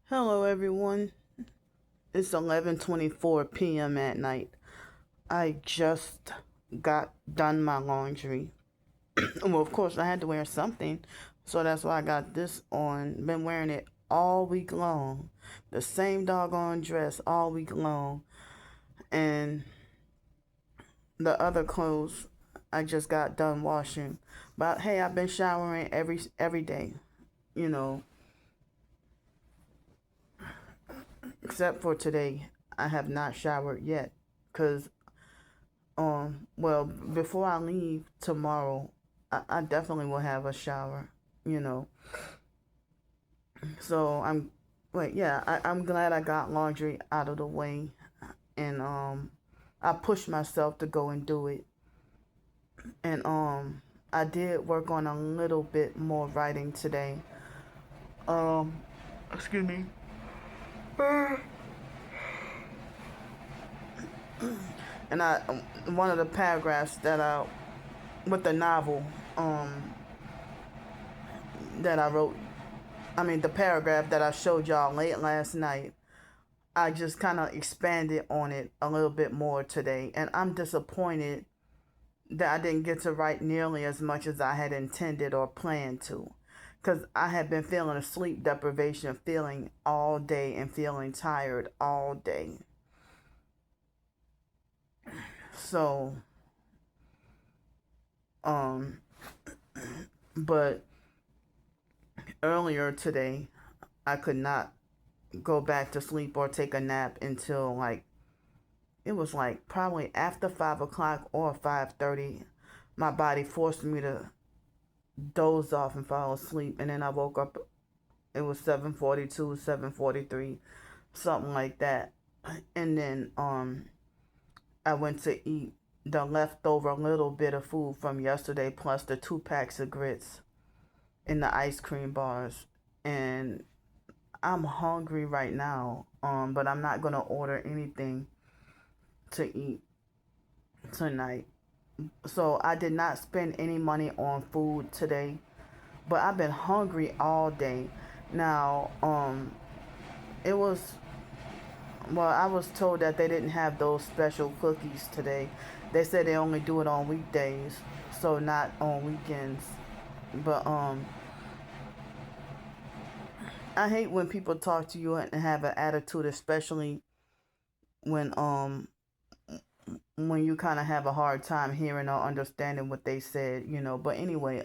Hello everyone. It's 11:24 p.m. at night. I just got done my laundry. Well, of course, I had to wear something. So that's why I got this on. Been wearing it all week long. The same doggone dress all week long. And the other clothes I just got done washing. But hey, I've been showering every day, you know, except for today. I have not showered yet cuz well, before I leave tomorrow, I definitely will have a shower, you know. So I'm glad I got laundry out of the way, and I pushed myself to go and do it. And I did work on a little bit more writing today. Um Excuse me. And I one of the paragraphs that I with the novel that I wrote, I mean, the paragraph that I showed y'all late last night, I just kind of expanded on it a little bit more today. And I'm disappointed that I didn't get to write nearly as much as I had intended or planned to. Because I had been feeling a sleep deprivation, feeling all day and feeling tired all day. So, um, but earlier today, I could not go back to sleep or take a nap until it was like probably after 5 o'clock or 5:30. My body forced me to doze off and fall asleep, and then I woke up. It was 7:42, 7:43, something like that. And then I went to eat the leftover little bit of food from yesterday, plus the 2 packs of grits in the ice cream bars, and I'm hungry right now. But I'm not gonna order anything to eat tonight. So I did not spend any money on food today, but I've been hungry all day. Now, it was well, I was told that they didn't have those special cookies today. They said they only do it on weekdays, so not on weekends. But I hate when people talk to you and have an attitude, especially when um when you kind of have a hard time hearing or understanding what they said, you know. But anyway,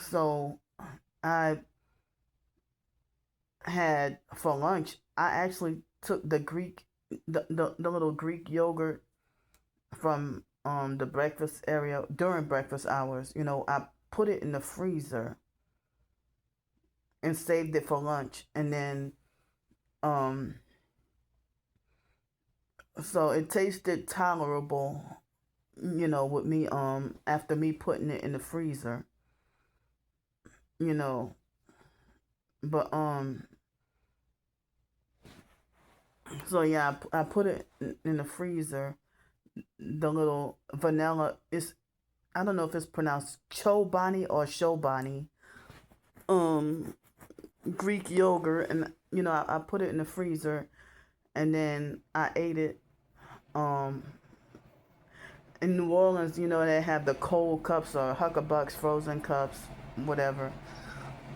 so I had for lunch, I actually took the little Greek yogurt from the breakfast area during breakfast hours. You know, I put it in the freezer and saved it for lunch, and then um so it tasted tolerable, you know, with me after me putting it in the freezer, you know. But so yeah, I put it in the freezer. The little vanilla is, I don't know if it's pronounced Chobani or Shobani, um, Greek yogurt, and you know I put it in the freezer, and then I ate it. Um, in New Orleans, you know they have the cold cups or Huckabucks frozen cups, whatever.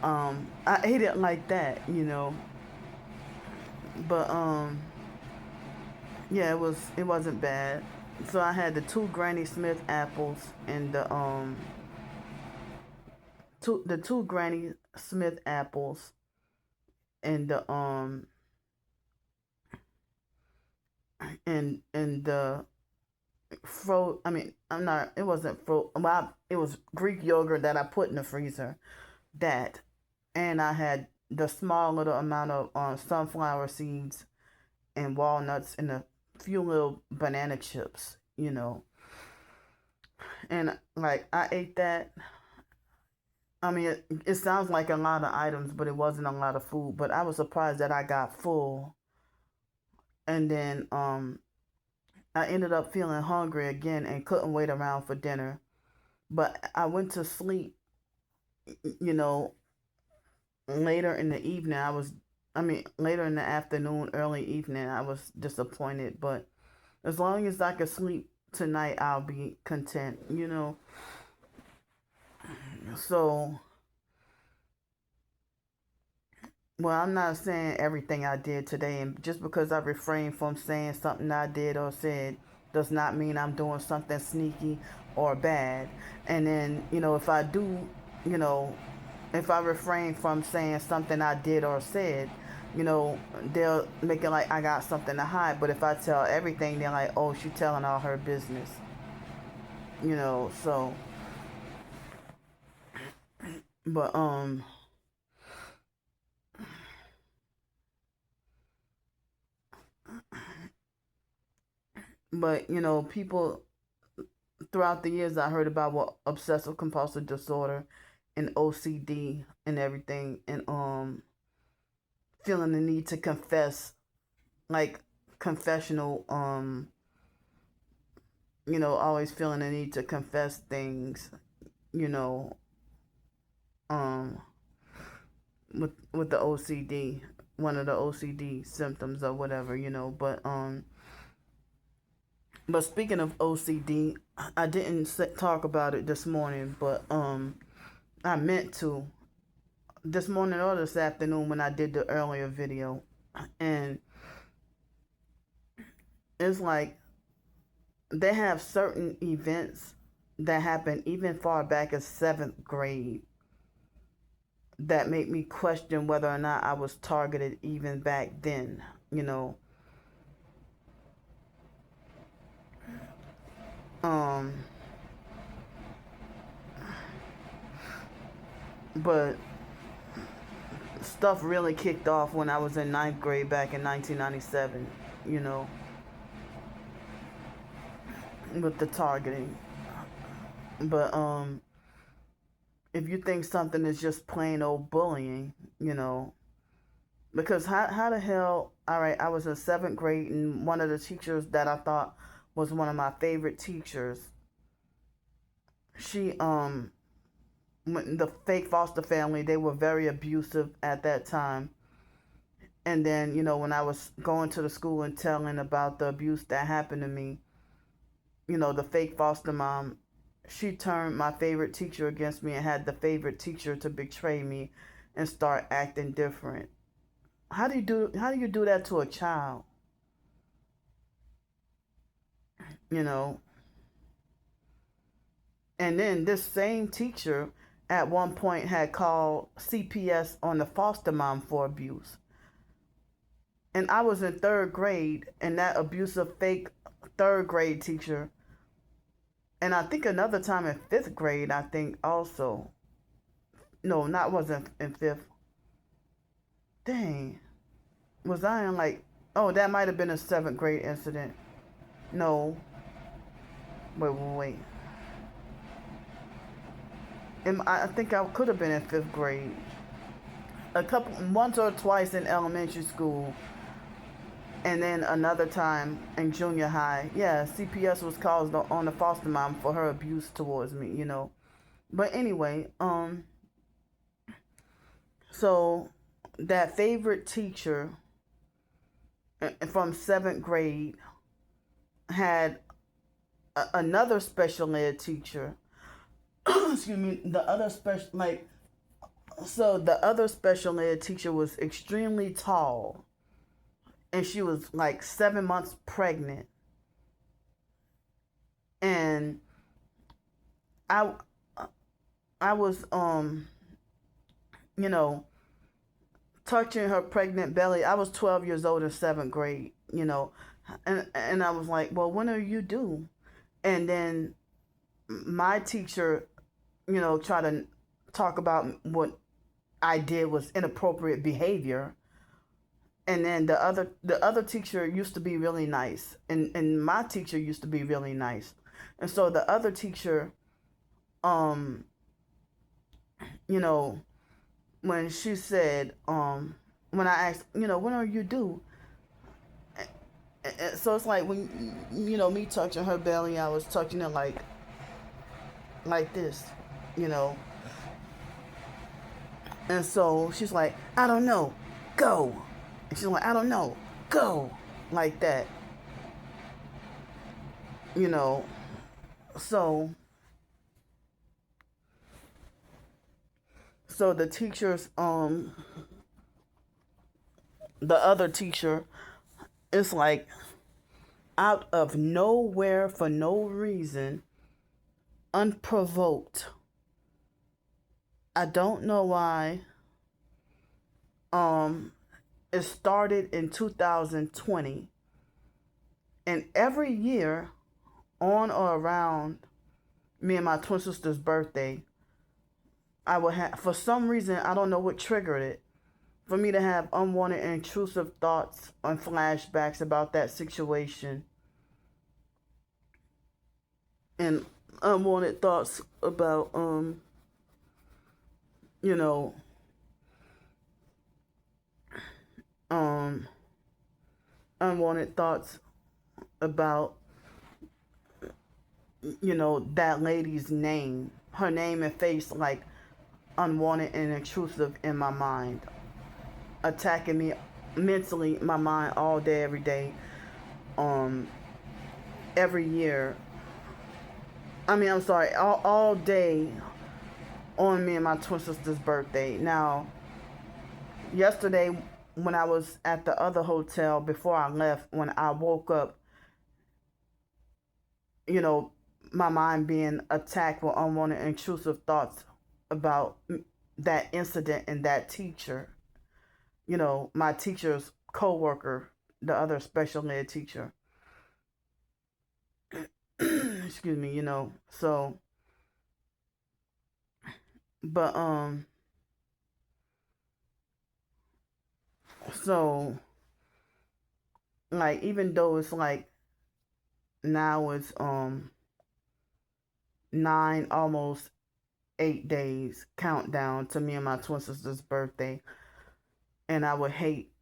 I ate it like that, you know, but yeah, it wasn't bad. So I had the two Granny Smith apples and the two Granny Smith apples and the and the I mean, I'm not, it wasn't well, it was Greek yogurt that I put in the freezer. That, and I had the small little amount of sunflower seeds and walnuts and a few little banana chips, you know. And like I ate that. I mean, it sounds like a lot of items, but it wasn't a lot of food. But I was surprised that I got full, and then I ended up feeling hungry again and couldn't wait around for dinner. But I went to sleep, you know, later in the evening, later in the afternoon, early evening, I was disappointed. But as long as I could sleep tonight, I'll be content, So, well, I'm not saying everything I did today, and just because I refrained from saying something I did or said does not mean I'm doing something sneaky or bad. And then, if I do, you know, if I refrain from saying something I did or said, they'll make it like I got something to hide. But if I tell everything, they're like, oh, she telling all her business, so, but, people throughout the years I heard about what obsessive compulsive disorder and OCD and everything, and feeling the need to confess, like confessional, always feeling the need to confess things, you know, um with the OCD, one of the OCD symptoms or whatever, but speaking of OCD, I didn't talk about it this morning, but I meant to this morning or this afternoon when I did the earlier video. And it's like they have certain events that happen even far back as 7th grade that make me question whether or not I was targeted even back then, but stuff really kicked off when I was in 9th grade back in 1997, with the targeting. But if you think something is just plain old bullying, because how the hell, all right, I was in 7th grade, and one of the teachers that I thought was one of my favorite teachers, she the fake foster family, they were very abusive at that time. And then, when I was going to the school and telling about the abuse that happened to me, the fake foster mom, she turned my favorite teacher against me and had the favorite teacher to betray me and start acting different. How do you do that to a child? And then this same teacher at one point had called CPS on the foster mom for abuse. And I was in 3rd grade, and that abusive fake 3rd grade teacher, and I think another time in 5th grade, I think also. No, not wasn't in 5th. Dang. Was I in oh, that might have been a 7th grade incident. No. Wait. I think I could have been in 5th grade. Once or twice in elementary school, and then another time in junior high. Yeah, CPS was called on the foster mom for her abuse towards me, But anyway, so that favorite teacher from 7th grade had another special ed teacher. Excuse me. The other special ed teacher was extremely tall, and she was 7 months pregnant, and I was touching her pregnant belly. I was 12 years old in 7th grade, and I was like, well, when are you due? And then my teacher, tried to talk about what I did was inappropriate behavior. And then the other teacher used to be really nice, and my teacher used to be really nice. And so the other teacher, when she said, when I asked, when are you due? So it's like when, me touching her belly, I was touching it like this, And so she's like, I don't know, go. And she's like, I don't know, go. Like that, you know. So, so the teachers, the other teacher, is like out of nowhere for no reason, unprovoked. I don't know why. Um, it started in 2020, and every year, on or around me and my twin sister's birthday, I would have, for some reason, I don't know what triggered it, for me to have unwanted and intrusive thoughts and flashbacks about that situation, and unwanted thoughts about, you know, um, unwanted thoughts about, that lady's name, her name and face, like unwanted and intrusive in my mind, attacking me mentally, my mind all day, every day, um, every year. I mean, I'm sorry, all day on me and my twin sister's birthday. Now, yesterday, when I was at the other hotel before I left, when I woke up, you know, my mind being attacked with unwanted intrusive thoughts about that incident and that teacher, my teacher's co-worker, the other special ed teacher. Excuse me, so, but so, like, even though it's like now it's 9, almost 8 days countdown to me and my twin sister's birthday, and I would hate,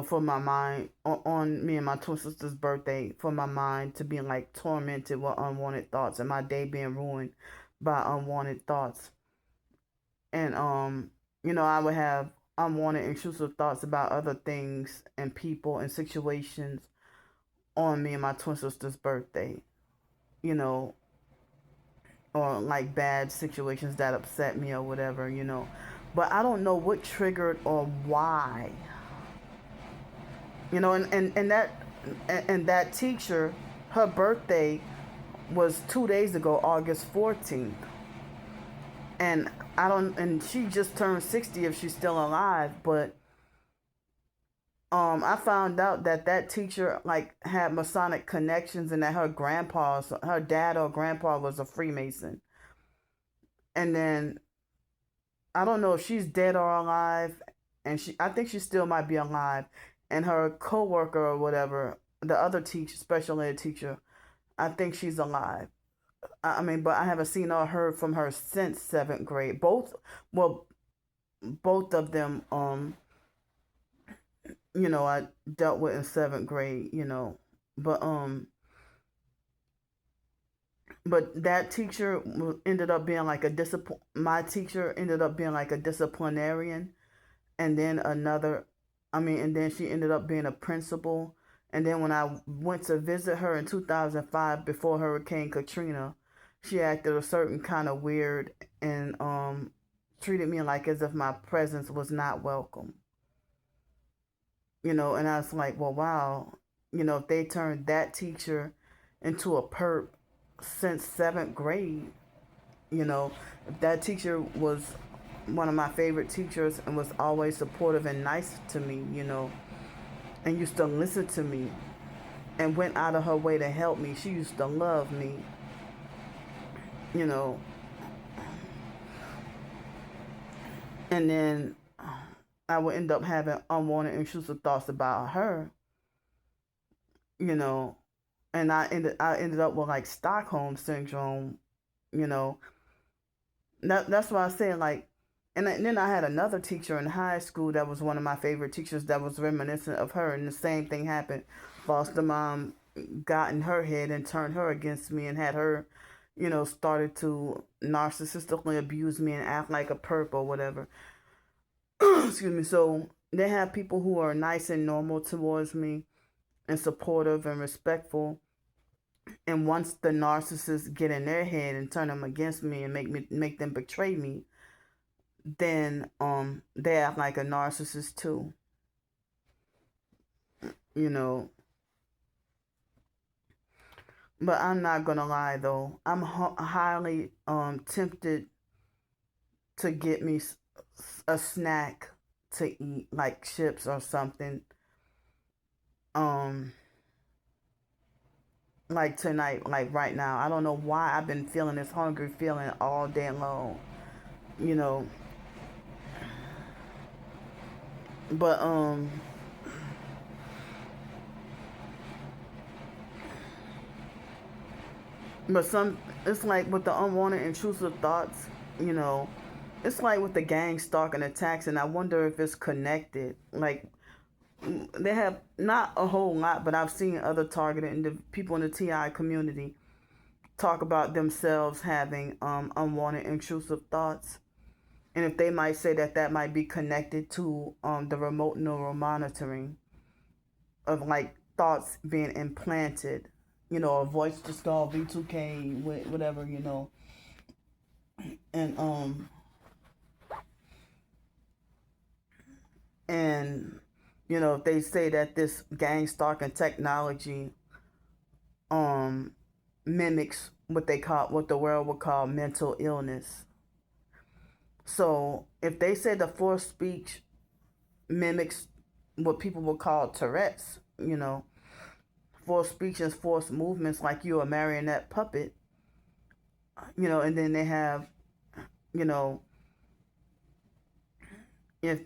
for my mind, on me and my twin sister's birthday, for my mind to be like tormented with unwanted thoughts and my day being ruined by unwanted thoughts. And I would have unwanted intrusive thoughts about other things and people and situations on me and my twin sister's birthday, you know, or like bad situations that upset me or whatever. But I don't know what triggered or why. And that teacher, her birthday was 2 days ago, August 14th. And she just turned 60 if she's still alive, but I found out that teacher like had Masonic connections, and that her dad or grandpa was a Freemason. And then I don't know if she's dead or alive, and I think she still might be alive. And her coworker or whatever, the other teacher, special ed teacher, I think she's alive. I mean, but I haven't seen or heard from her since seventh grade. Both of them, I dealt with in seventh grade, but but that teacher ended up being like a discipline. My teacher ended up being like a disciplinarian, and then and then she ended up being a principal. And then when I went to visit her in 2005, before Hurricane Katrina, she acted a certain kind of weird, and treated me like as if my presence was not welcome. And I was like, well, wow, if they turned that teacher into a perp since seventh grade, if that teacher was one of my favorite teachers and was always supportive and nice to me, and used to listen to me and went out of her way to help me. She used to love me, you know. And then I would end up having unwanted intrusive thoughts about her, you know. And I ended up with like Stockholm syndrome, you know. That's why I say, like, and then I had another teacher in high school that was one of my favorite teachers that was reminiscent of her, and the same thing happened. Foster mom got in her head and turned her against me and had her, started to narcissistically abuse me and act like a perp or whatever. Excuse me. So they have people who are nice and normal towards me and supportive and respectful. And once the narcissists get in their head and turn them against me and make them betray me, then they act like a narcissist too. You know. But I'm not gonna lie though. I'm highly tempted to get me a snack to eat, like chips or something. Um, like tonight, like right now. I don't know why I've been feeling this hungry feeling all day long. You know. But it's like with the unwanted intrusive thoughts, you know, it's like with the gang stalking attacks, and I wonder if it's connected. Like they have not a whole lot, but I've seen other targeted people in the TI community talk about themselves having unwanted intrusive thoughts, and if they might say that might be connected to the remote neural monitoring of like thoughts being implanted, a voice just called V2K, whatever, and and if they say that this gang stalking technology mimics what the world would call mental illness. So if they say the forced speech mimics what people would call Tourette's, forced speech and forced movements like you're a marionette puppet, and then they have, if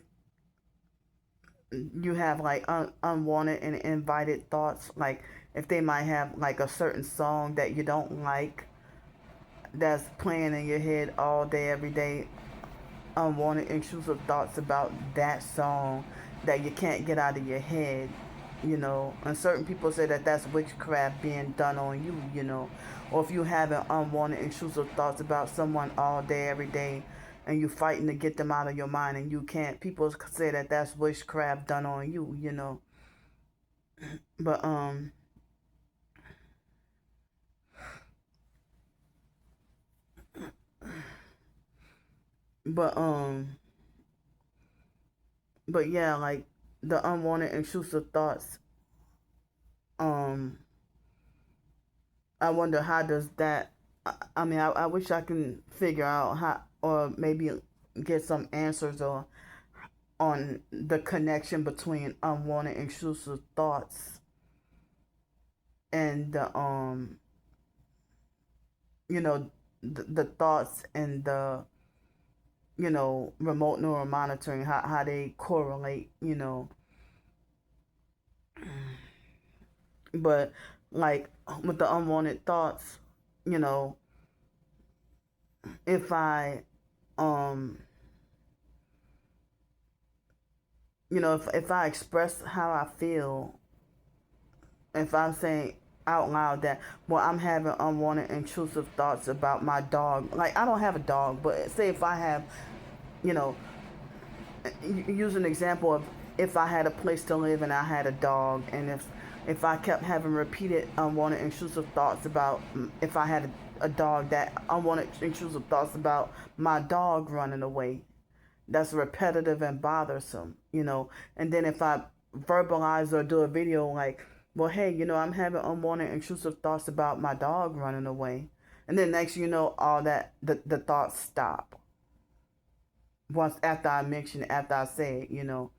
you have like unwanted and invited thoughts, like if they might have like a certain song that you don't like that's playing in your head all day, every day, unwanted intrusive thoughts about that song that you can't get out of your head, and certain people say that that's witchcraft being done on you, or if you have an unwanted intrusive thoughts about someone all day, every day, and you fighting to get them out of your mind and you can't, people say that that's witchcraft done on you, but but but yeah, like the unwanted intrusive thoughts, um I wonder how does that, I mean, I wish I can figure out how, or maybe get some answers or on the connection between unwanted intrusive thoughts and the the thoughts and the remote neural monitoring, how they correlate, but like with the unwanted thoughts, you know if I um if I express how I feel, if I'm saying out loud that, well, I'm having unwanted intrusive thoughts about my dog, like I don't have a dog, but say if I have, you know use an example of if I had a place to live and I had a dog, and if I kept having repeated unwanted intrusive thoughts about, if I had a dog, that unwanted intrusive thoughts about my dog running away, that's repetitive and bothersome, and then if I verbalize or do a video like, well, hey, I'm having unwanted intrusive thoughts about my dog running away, and then next all that, the thoughts stop once after I mention, after I say it,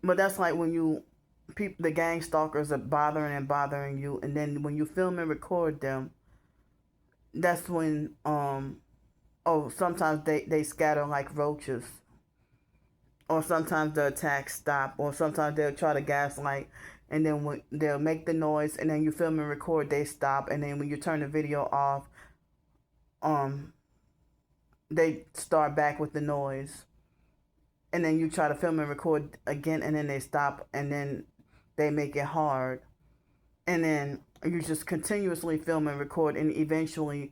but that's like when the gang stalkers are bothering you, and then when you film and record them, that's when sometimes they scatter like roaches, or sometimes the attacks stop, or sometimes they'll try to gaslight, and then when they'll make the noise, and then you film and record, they stop, and then when you turn the video off, they start back with the noise, and then you try to film and record again, and then they stop, and then they make it hard, and then You just continuously film and record, and eventually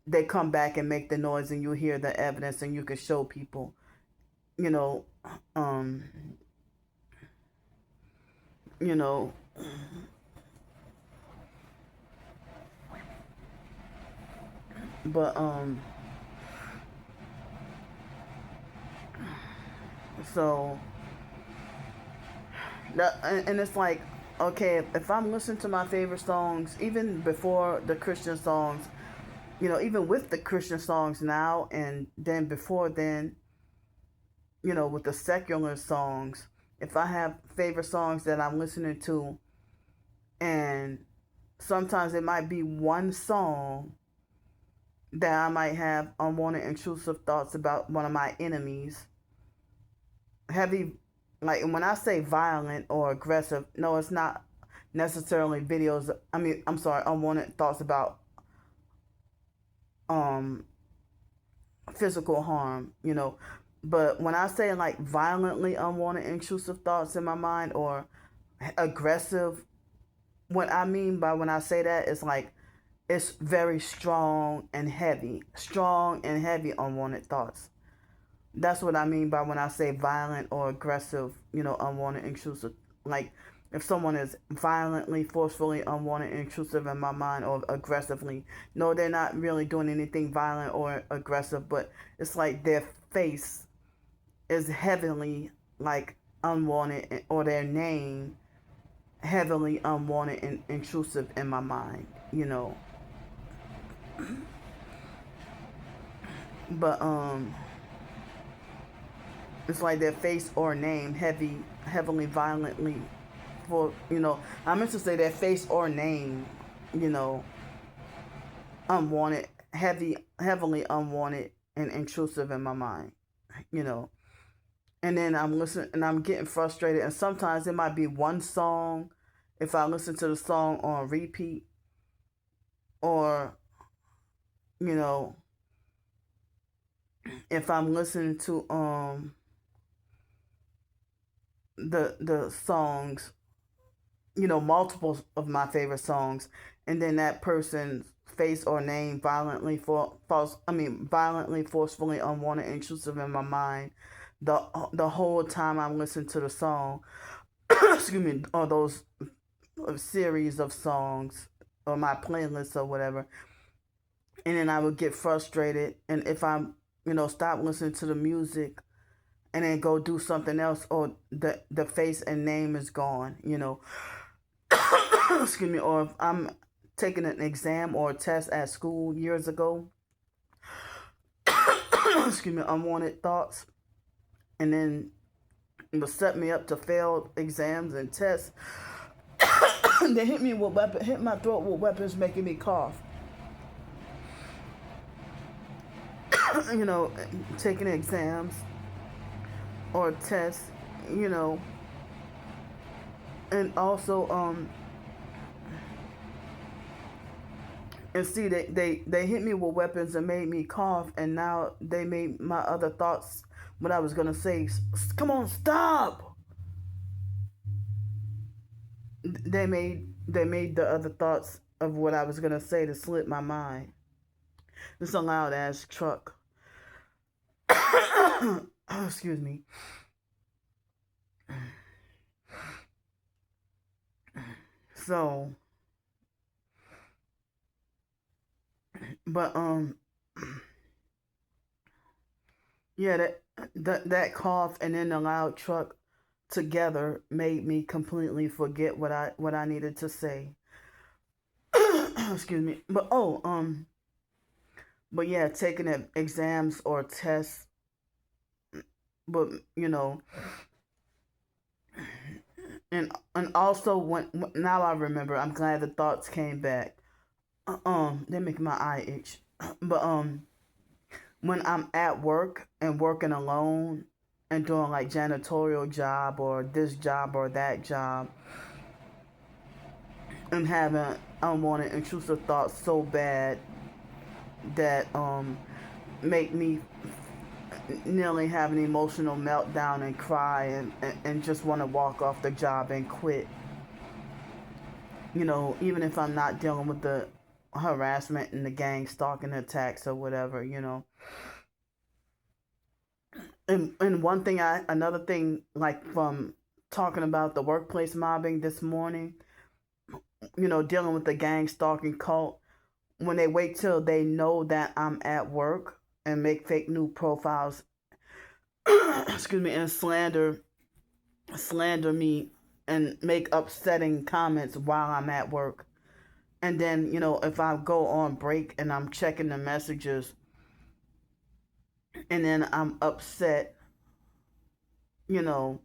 they come back and make the noise, and you hear the evidence, and you can show people, you know, um, you know, but so that, and it's like, okay, if I'm listening to my favorite songs, even before the Christian songs, even with the Christian songs now, and then before then, with the secular songs, if I have favorite songs that I'm listening to, and sometimes it might be one song that I might have unwanted intrusive thoughts about one of my enemies. Heavy, like when I say violent or aggressive, no, it's not necessarily videos. I'm sorry, unwanted thoughts about um physical harm, But when I say like violently unwanted intrusive thoughts in my mind, or aggressive, what I mean by when I say that is like it's very strong and heavy unwanted thoughts. That's what I mean by when I say violent or aggressive, unwanted intrusive. Like if someone is violently, forcefully unwanted intrusive in my mind, or aggressively, no, they're not really doing anything violent or aggressive, but it's like their face is heavily like unwanted, or their name heavily unwanted and intrusive in my mind. But it's like their face or name heavily violently, for I meant to say their face or name, you know unwanted, heavily unwanted and intrusive in my mind, you know and then I'm listening and I'm getting frustrated, and sometimes it might be one song, if I listen to the song on repeat, or you know if I'm listening to the songs, multiple of my favorite songs, and then that person's face or name violently, forcefully, unwanted, intrusive in my mind, the whole time I'm listening to the song, excuse me, or those series of songs, or my playlist or whatever, and then I would get frustrated, and if I'm stop listening to the music and then go do something else, or the face and name is gone, excuse me, or if I'm taking an exam or a test at school years ago, excuse me, unwanted thoughts, and then it will set me up to fail exams and tests. They hit my throat with weapons, making me cough. Taking exams or tests, you know, and also and see, they hit me with weapons and made me cough, and now they made my other thoughts, what I was gonna say, come on, stop. They made the other thoughts of what I was gonna say to slip my mind. It's a loud ass truck. Excuse me. So, but yeah, that cough and then the loud truck together made me completely forget what I needed to say. Excuse me. But yeah, taking exams or tests, but and also when now I remember. I'm glad the thoughts came back. They make my eye itch. But when I'm at work and working alone and doing like janitorial job or this job or that job, and having unwanted intrusive thoughts so bad that make me nearly have an emotional meltdown and cry, and just want to walk off the job and quit. even if I'm not dealing with the harassment and the gang stalking attacks or whatever. And another thing, like from talking about the workplace mobbing this morning, dealing with the gang stalking cult, when they wait till they know that I'm at work and make fake new profiles, excuse me, and slander me and make upsetting comments while I'm at work. And then, if I go on break and I'm checking the messages and then I'm upset, you know,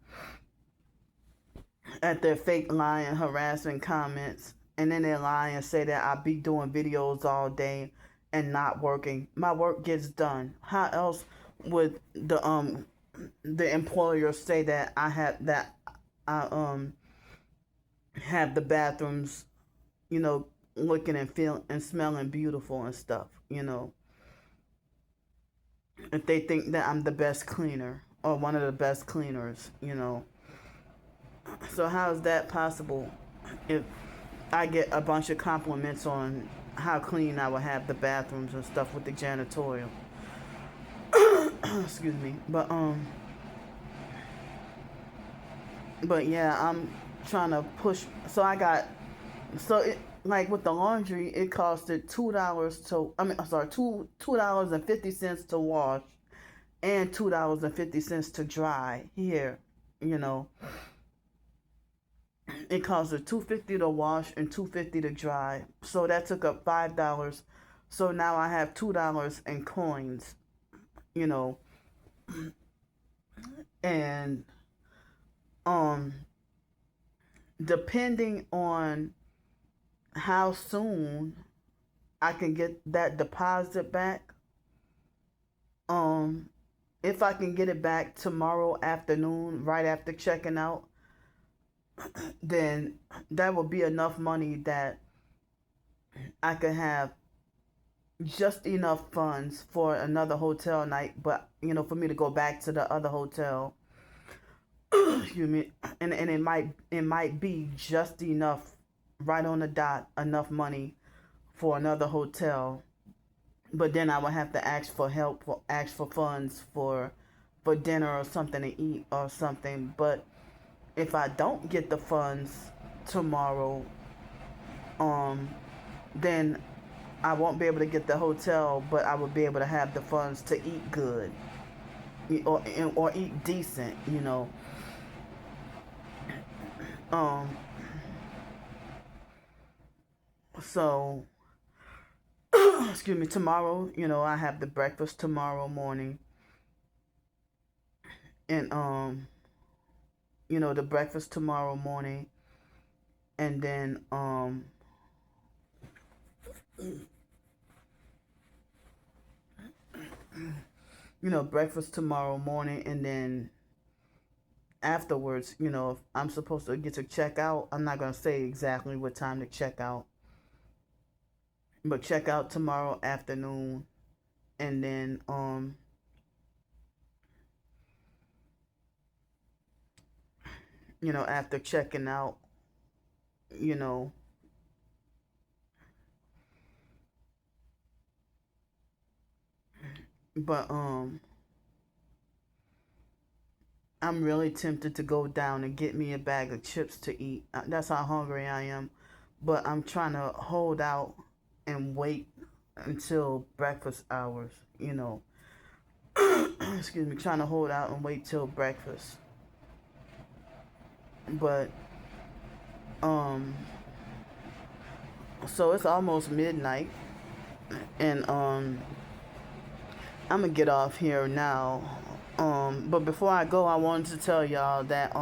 at their fake lying, harassing comments, and then they lie and say that I be doing videos all day and not working. My work gets done. How else would the employer say that I have the bathrooms, looking and feeling and smelling beautiful and stuff, if they think that I'm the best cleaner or one of the best cleaners. So how is that possible if I get a bunch of compliments on how clean I would have the bathrooms and stuff with the janitorial? Excuse me. But yeah, I'm trying to push. So it, like with the laundry, it costed $2 to, I mean, I'm sorry, $2.50 to wash and $2.50 to dry here, you know. It costed $2.50 to wash and $2.50 to dry. So that took up $5. So now I have $2 in coins, you know. And depending on how soon I can get that deposit back, if I can get it back tomorrow afternoon right after checking out, then that will be enough money that I could have just enough funds for another hotel night, but for me to go back to the other hotel. Excuse me. And it might be just enough, right on the dot, enough money for another hotel. But then I would have to ask for help, ask for funds for dinner or something to eat or something. But if I don't get the funds tomorrow, then I won't be able to get the hotel, but I will be able to have the funds to eat good or eat decent. So excuse me, tomorrow, I have the breakfast tomorrow morning, and the breakfast tomorrow morning, and then breakfast tomorrow morning, and then afterwards, if I'm supposed to get to check out, I'm not gonna say exactly what time to check out, but check out tomorrow afternoon, and then after checking out, you know but I'm really tempted to go down and get me a bag of chips to eat. That's how hungry I am. But I'm trying to hold out and wait until breakfast hours. Excuse me, trying to hold out and wait till breakfast. But so it's almost midnight, and I'm gonna get off here now. But before I go, I wanted to tell y'all that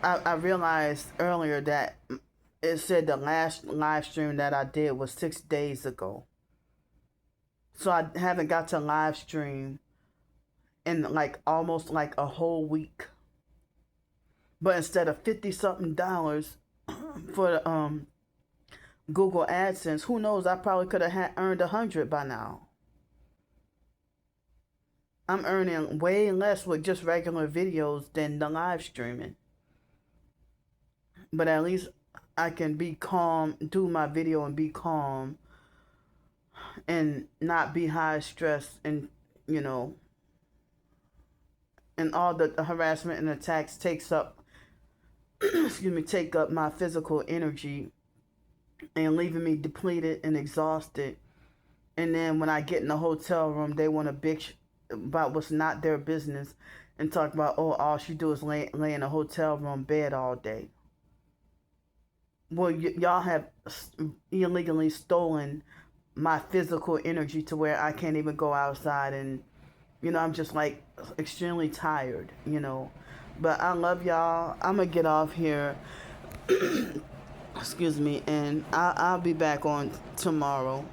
I realized earlier that it said the last live stream that I did was 6 days ago. So I haven't got to live stream in like almost like a whole week. But instead of 50 something dollars for the Google AdSense, who knows? I probably could have earned 100 by now. I'm earning way less with just regular videos than the live streaming. But at least I can be calm, do my video and be calm and not be high stress and, you know, and all the harassment and attacks takes up excuse me, take up my physical energy and leaving me depleted and exhausted. And then when I get in the hotel room, they want to bitch about what's not their business and talk about, oh, all she do is lay in a hotel room bed all day. Well, y'all have illegally stolen my physical energy to where I can't even go outside, and you know, I'm just like extremely tired, you know. But I love y'all. I'm gonna get off here. Excuse me, and I'll be back on tomorrow.